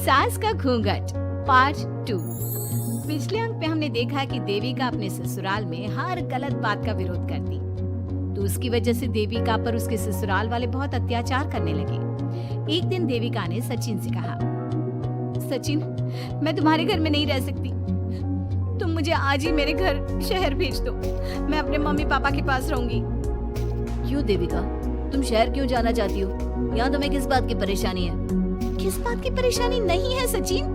सास का घूंघट पार्ट 2। पिछले अंक में हमने देखा कि देविका अपने ससुराल में हर गलत बात का विरोध करती, तो उसकी वजह से देविका पर उसके ससुराल वाले बहुत अत्याचार करने लगे। एक दिन देविका ने सचिन से कहा, सचिन, मैं तुम्हारे घर में नहीं रह सकती, तुम मुझे आज ही मेरे घर शहर भेज दो, मैं अपने मम्मी पापा के पास रहूंगी। क्यों देविका, तुम शहर क्यों जाना चाहती हो? यहाँ तुम्हें किस बात की परेशानी है? किस बात की परेशानी नहीं है सचिन,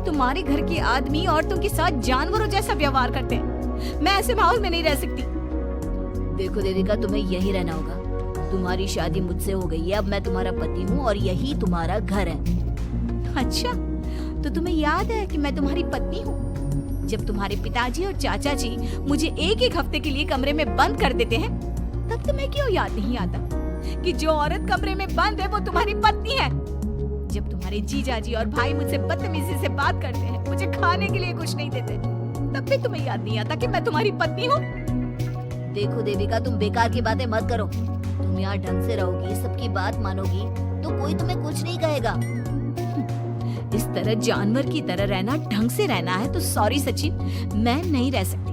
तुम्हारे घर के आदमी औरतों के साथ जानवरों जैसा व्यवहार करते हैं, मैं ऐसे माहौल में नहीं रह सकती। देखो देविका, तुम्हें यहीं रहना होगा। तुम्हारी शादी मुझसे हो गई है, अब मैं तुम्हारा पति हूँ और यही तुम्हारा घर है। अच्छा, तो तुम्हें याद है कि मैं तुम्हारी पत्नी हूँ? जब तुम्हारे पिताजी और चाचा जी मुझे एक हफ्ते के लिए कमरे में बंद कर देते हैं, तब तुम्हें क्यों याद नहीं आता कि जो औरत कमरे में बंद है वो तुम्हारी पत्नी है? जब तुम्हारे जीजाजी और भाई मुझसे बदतमीजी से बात करते हैं, मुझे खाने के लिए कुछ नहीं देते, तब भी तुम्हें याद नहीं आता कि मैं तुम्हारी पत्नी हूँ? देखो देविका, तुम बेकार की बातें मत करो। तुम यहाँ ढंग से रहोगी, सबकी बात मानोगी, तो कोई तुम्हें कुछ नहीं कहेगा। इस तरह जानवर की तरह रहना ढंग से रहना है तो सॉरी सचिन, मैं नहीं रह सकती,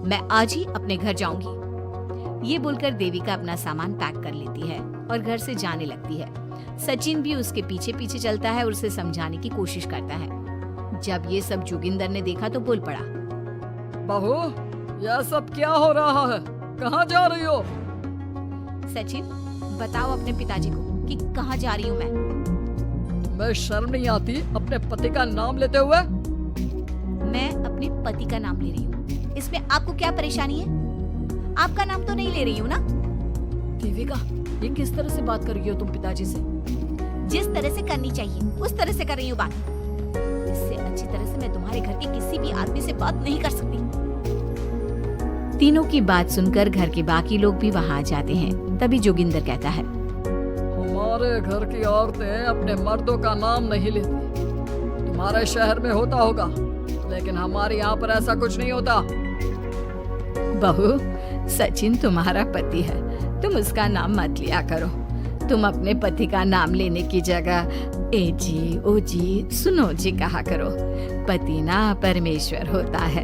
मैं आज ही अपने घर जाऊंगी। ये बोलकर देविका अपना सामान पैक कर लेती है और घर से जाने लगती है। सचिन भी उसके पीछे पीछे चलता है और उसे समझाने की कोशिश करता है। जब ये सब जोगिंदर ने देखा तो बोल पड़ा, बहू, यह सब क्या हो रहा है? कहाँ जा रही हो? सचिन, बताओ अपने पिताजी को कि कहाँ जा रही हूँ मैं शर्म नहीं आती अपने पति का नाम लेते हुए? मैं अपने पति का नाम ले रही हूँ, इसमें आपको क्या परेशानी है? आपका नाम तो नहीं ले रही हूँ ना? देविका, ये किस तरह से बात कर रही हो तुम पिताजी से? जिस तरह से करनी चाहिए उस तरह से कर रही हूँ बात। इससे अच्छी तरह से मैं तुम्हारे घर के किसी भी आदमी से बात नहीं कर सकती। तीनों की बात सुनकर घर के बाकी लोग भी वहाँ आ जाते हैं। तभी जोगिंदर कहता है, हमारे घर की औरतें अपने मर्दों का नाम नहीं लेती। तुम्हारे शहर में होता होगा, लेकिन हमारे यहाँ पर ऐसा कुछ नहीं होता। बहू, सचिन तुम्हारा पति है, तुम उसका नाम मत लिया करो। तुम अपने पति का नाम लेने की जगह ए जी, ओ जी, सुनो जी कहा करो। पति ना परमेश्वर होता है।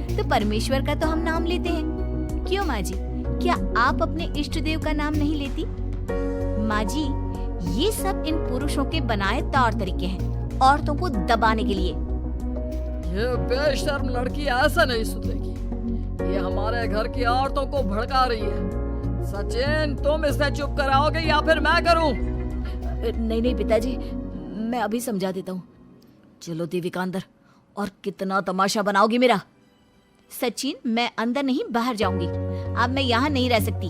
तो परमेश्वर का तो हम नाम लेते हैं। क्यों माँ जी, क्या आप अपने इष्ट देव का नाम नहीं लेती? माँ जी, ये सब इन पुरुषों के बनाए तौर तरीके हैं, औरतों को दबाने के लिए। ये बेशर्म लड़की ऐसा नहीं सुधरेगी। ये हमारे घर की औरतों को भड़का रही है। सचिन, तुम इसे चुप कराओगे या फिर मैं करूं? नहीं नहीं पिताजी, मैं अभी समझा देता हूँ। चलो देविका अंदर, और कितना तमाशा बनाओगी मेरा। सचिन, मैं अंदर नहीं बाहर जाऊंगी, अब मैं यहाँ नहीं रह सकती।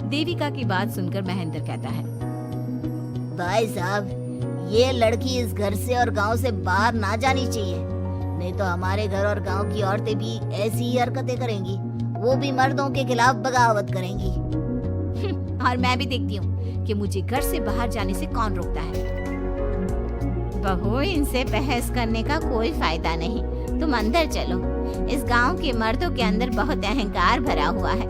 देविका की बात सुनकर महेंद्र कहता है, भाई साहब, ये लड़की इस घर से और गांव से बाहर ना जानी चाहिए, नहीं तो हमारे घर और गांव की औरतें भी ऐसी ही हरकतें करेंगी, वो भी मर्दों के खिलाफ बगावत करेंगी। और मैं भी देखती हूँ कि मुझे घर से बाहर जाने से कौन रोकता है। बहू, इनसे बहस करने का कोई फायदा नहीं, तुम अंदर चलो। इस गांव के मर्दों के अंदर बहुत अहंकार भरा हुआ है।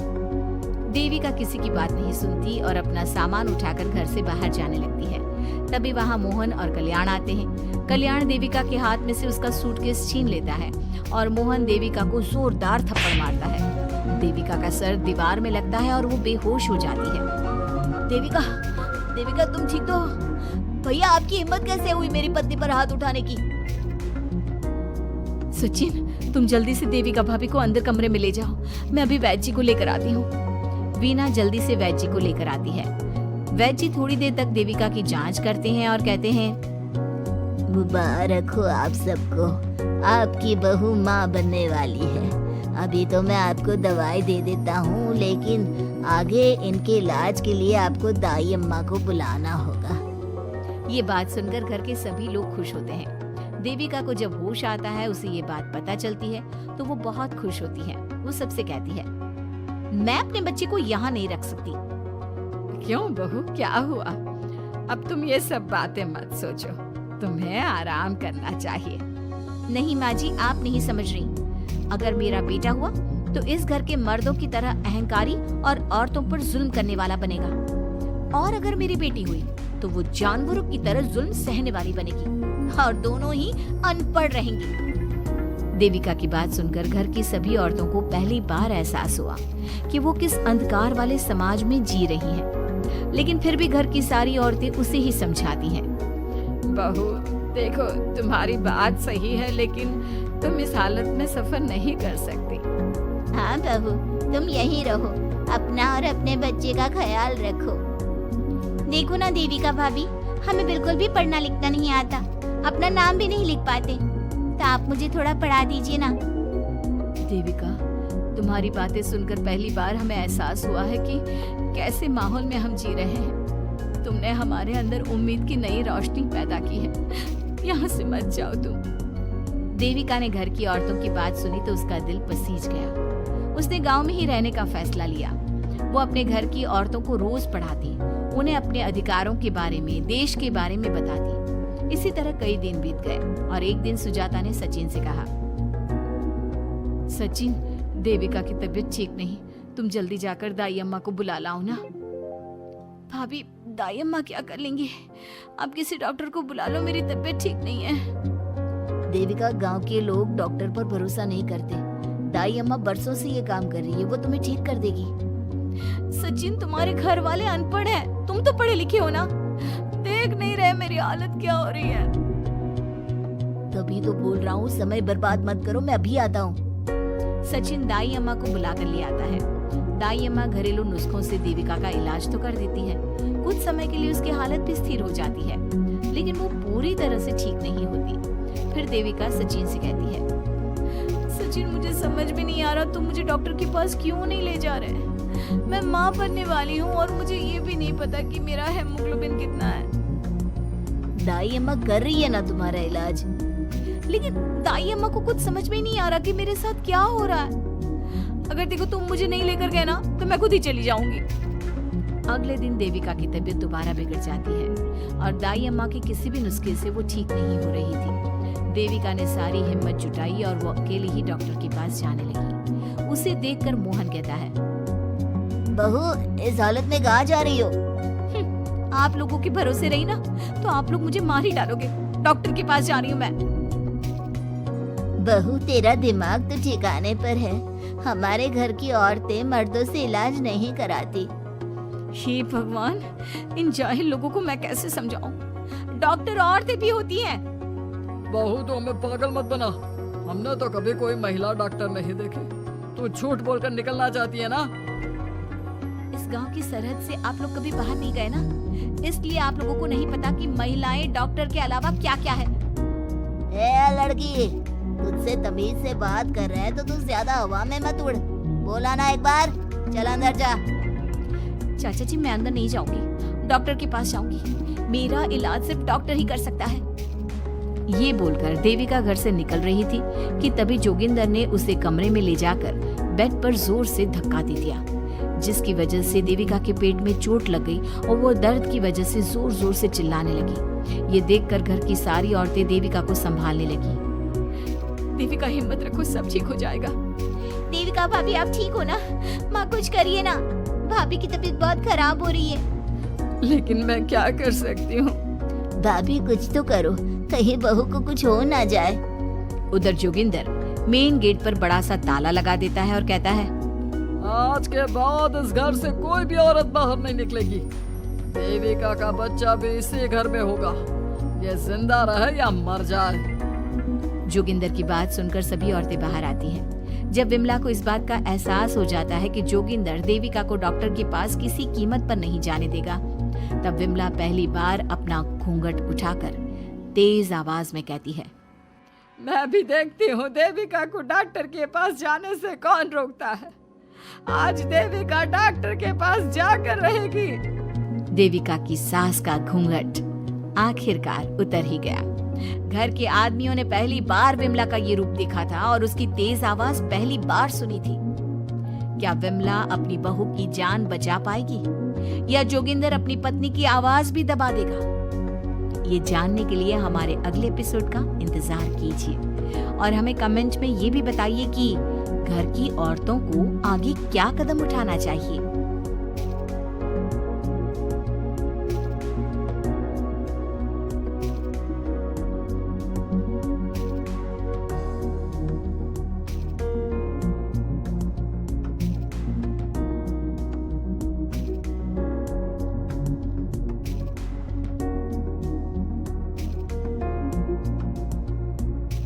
देविका किसी की बात नहीं सुनती और अपना सामान उठाकर घर से बाहर जाने लगती है। तभी वहाँ मोहन और कल्याण आते हैं। कल्याण देविका के हाथ में से उसका सूटकेस छीन लेता है और मोहन देविका को जोरदार थप्पड़ मारता है। देविका का सर दीवार में लगता है और वो बेहोश हो जाती है। देविका, देविका तुम ठीक तो? भैया, आपकी हिम्मत कैसे हुई मेरी पत्नी पर हाथ उठाने की? सचिन, तुम जल्दी से देविका भाभी को अंदर कमरे में ले जाओ, मैं अभी वैद्य जी को लेकर आती हूँ। वीना जल्दी से वैद्य जी को लेकर आती है। वैद्य जी थोड़ी देर तक देविका की जांच करते हैं और कहते हैं, मुबारक हो आप सबको, आपकी बहू माँ बनने वाली है। अभी तो मैं आपको दवाई दे देता हूँ, लेकिन आगे इनके इलाज के लिए आपको दाई अम्मा को बुलाना होगा। ये बात सुनकर घर के सभी लोग खुश होते हैं। देविका को जब होश आता है, उसे ये बात पता चलती है तो वो बहुत खुश होती है। वो सबसे कहती है, मैं अपने बच्चे को यहाँ नहीं रख सकती। क्यों बहू, क्या हुआ? अब तुम ये सब बातें मत सोचो, तुम्हें आराम करना चाहिए। नहीं माँ जी, आप नहीं समझ रही। अगर मेरा बेटा हुआ तो इस घर के मर्दों की तरह अहंकारी और औरतों पर जुल्म करने वाला बनेगा, और अगर मेरी बेटी हुई तो वो जानवरों की तरह जुल्म सहने वाली बनेगी और दोनों ही अनपढ़ रहेंगी। देविका की बात सुनकर घर की सभी औरतों को पहली बार एहसास हुआ कि वो किस अंधकार वाले समाज में जी रही हैं। लेकिन फिर भी घर की सारी औरतें उसे ही समझाती हैं। बहू देखो, तुम्हारी बात सही है, लेकिन तुम इस हालत में सफर नहीं कर सकती। हाँ बहू, तुम यहीं रहो, अपना और अपने बच्चे का ख्याल रखो। देखो ना देविका भाभी, हमें बिल्कुल भी पढ़ना लिखना नहीं आता, अपना नाम भी नहीं लिख पाते, तो आप मुझे थोड़ा पढ़ा दीजिए ना। देविका, तुम्हारी बातें सुनकर पहली बार हमें एहसास हुआ है कि कैसे माहौल में हम जी रहे हैं। तुमने हमारे अंदर उम्मीद की नई रोशनी पैदा की है। यहाँ से मत जाओ तुम। देविका ने घर की औरतों की बात सुनी तो उसका दिल पसीज गया। उसने गांव में ही रहने का फैसला लिया। वो अपने घर की औरतों को रोज पढ़ाती, उन्हें अपने अधिकारों के बारे में, देश के बारे में बताती। इसी तरह कई दिन बीत गए और एक दिन सुजाता ने सचिन से कहा, सचिन, देविका की तबीयत ठीक नहीं, तुम जल्दी जाकर दाई अम्मा को बुला लाओ ना। भाभी, दाई अम्मा क्या कर लेंगी? आप किसी डॉक्टर को बुला लो, मेरी तबीयत ठीक नहीं है। देविका, गांव के लोग डॉक्टर पर भरोसा नहीं करते। दाई अम्मा बरसों से ये काम कर रही है, वो तुम्हें ठीक कर देगी। सचिन, तुम्हारे घर वाले अनपढ़ हैं, तुम तो पढ़े लिखे हो ना, देख नहीं रहे मेरी हालत क्या हो रही है। तभी तो बोल रहा हूँ, समय बर्बाद मत करो, मैं अभी आता हूँ। सचिन दाई अम्मा को बुलाकर ले आता है। दाई अम्मा घरेलू नुस्खों से देविका का इलाज तो कर देती है। कुछ समय के लिए उसकी हालत भी स्थिर हो जाती है, लेकिन वो पूरी तरह से ठीक नहीं होती। फिर देविका सचिन से कहती है, सचिन, मुझे समझ में नहीं आ रहा, तुम मुझे डॉक्टर के पास क्यों नहीं ले जा रहे? मैं माँ बनने वाली हूँ और मुझे ये भी नहीं पता कि मेरा हेमोग्लोबिन कितना है। दाई अम्मा कर रही है ना तुम्हारा इलाज। लेकिन दाई अम्मा को कुछ समझ में ही नहीं आ रहा कि मेरे साथ क्या हो रहा है। अगर देखो तुम मुझे नहीं लेकर गए ना, तो मैं खुद ही चली जाऊंगी। अगले दिन देविका की तबीयत दोबारा बिगड़ जाती है और दाई अम्मा के किसी भी नुस्खे से वो ठीक नहीं हो रही थी। देविका ने सारी हिम्मत जुटाई और वो अकेले ही डॉक्टर के पास जाने लगी। उसे देखकर मोहन कहता है, बहू, इस हालत में कहाँ जा रही हो? आप लोगों के भरोसे रही ना, तो आप लोग मुझे मार ही डालोगे। डॉक्टर के पास जा रही हूँ मैं। बहू, तेरा दिमाग तो ठिकाने पर है। हमारे घर की औरतें मर्दों से इलाज नहीं कराती। हे भगवान, इन जाहिल लोगों को मैं कैसे समझाऊं? डॉक्टर औरतें भी होती हैं। बहू, तो हमें पागल मत बना, हमने तो कभी कोई महिला डॉक्टर नहीं देखी। तू झूठ बोलकर निकलना चाहती है ना? इस गांव की सरहद से आप लोग कभी बाहर नहीं गए ना, इसलिए आप लोगों को नहीं पता कि महिलाएं डॉक्टर के अलावा क्या क्या है। ए लड़की, तुझसे तमीज से बात कर रहे हैं तो तू ज्यादा हवा में मत उड़। बोला ना एक बार, चल अंदर जा। चाचा जी, मैं अंदर नहीं जाऊंगी, डॉक्टर के पास जाऊंगी। मेरा इलाज सिर्फ डॉक्टर ही कर सकता है। ये बोलकर देविका घर से निकल रही थी कि तभी जोगिंदर ने उसे कमरे में ले जाकर बेड पर जोर से धक्का दे दिया, जिसकी वजह से देविका के पेट में चोट लग गई और वो दर्द की वजह से जोर जोर से चिल्लाने लगी। ये देखकर घर की सारी औरतें देविका को संभालने लगी। देविका, हिम्मत रखो, सब ठीक हो जाएगा। देविका भाभी, आप ठीक हो ना? माँ, कुछ करिए ना, भाभी की तबीयत बहुत खराब हो रही है। लेकिन मैं क्या कर सकती हूँ? भाभी, कुछ तो करो, कहीं बहू को कुछ हो ना जाए। उधर जोगिंदर मेन गेट पर बड़ा सा ताला लगा देता है और कहता है, आज के बाद इस घर से कोई भी औरत बाहर नहीं निकलेगी। देविका का बच्चा भी इसी घर में होगा, ये जिंदा रहे या मर जाए। जोगिंदर की बात सुनकर सभी औरतें बाहर आती हैं। जब विमला को इस बात का एहसास हो जाता है कि जोगिंदर देविका को डॉक्टर के पास किसी कीमत पर नहीं जाने देगा, तब विमला पहली बार अपना घूंघट उठाकर तेज आवाज में कहती है, मैं भी देखती हूँ देविका को डॉक्टर के पास जाने से कौन रोकता है। आज देविका डॉक्टर के पास जाकर रहेगी। देविका की सास का घूंघट आखिरकार उतर ही गया। घर के आदमियों ने पहली बार विमला का ये रूप देखा था और उसकी तेज आवाज पहली बार सुनी थी। क्या विमला अपनी बहू की जान बचा पाएगी या जोगिंदर अपनी पत्नी की आवाज भी दबा देगा? ये जानने के लिए हमारे अगले एपिसोड का इंतजार कीजिए और हमें कमेंट में ये भी बताइए कि घर की औरतों को आगे क्या कदम उठाना चाहिए।